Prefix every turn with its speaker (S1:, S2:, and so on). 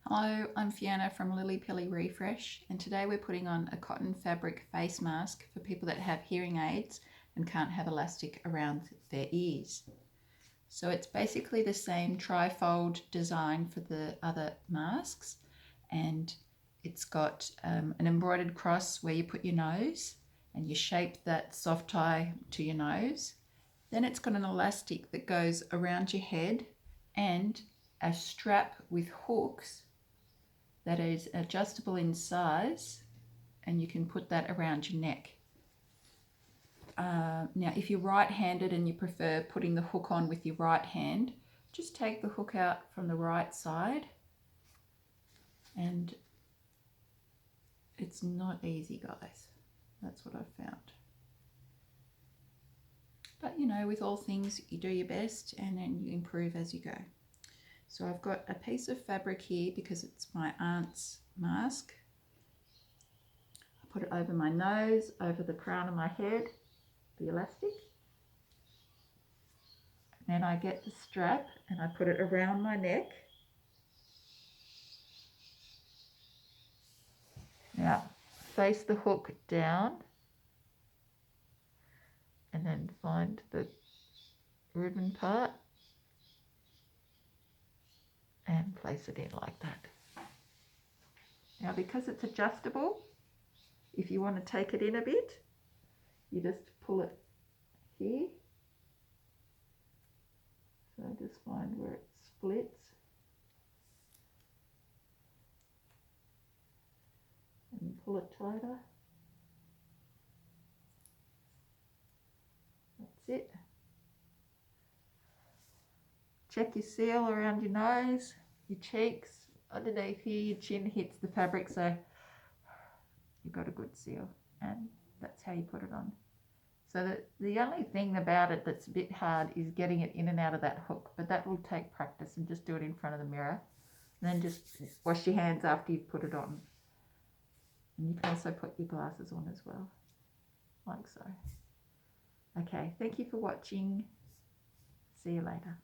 S1: Hello, I'm Fiona from Lily Pilly Refresh, and today we're putting on a cotton fabric face mask for people that have hearing aids and can't have elastic around their ears. So it's basically the same tri-fold design for the other masks, and it's got an embroidered cross where you put your nose and you shape that soft tie to your nose. Then it's got an elastic that goes around your head and a strap with hooks that is adjustable in size, and you can put that around your neck. Now, if you're right-handed and you prefer putting the hook on with your right hand, just take the hook out from the right side, and it's not easy, guys. That's what I've found. But you know, with all things, you do your best and then you improve as you go. So I've got a piece of fabric here because it's my aunt's mask. I put it over my nose, over the crown of my head, the elastic. Then I get the strap and I put it around my neck. Now face the hook down and then find the ribbon part and place it in like that. Now because it's adjustable, if you want to take it in a bit, you just pull it here. So just find where it splits and pull it tighter. That's it. Check your seal around your nose, your cheeks, underneath here, your chin hits the fabric, so you've got a good seal, and that's how you put it on. So the only thing about it that's a bit hard is getting it in and out of that hook, but that will take practice, and just do it in front of the mirror. And then just wash your hands after you've put it on. And you can also put your glasses on as well, like so. Okay, thank you for watching. See you later.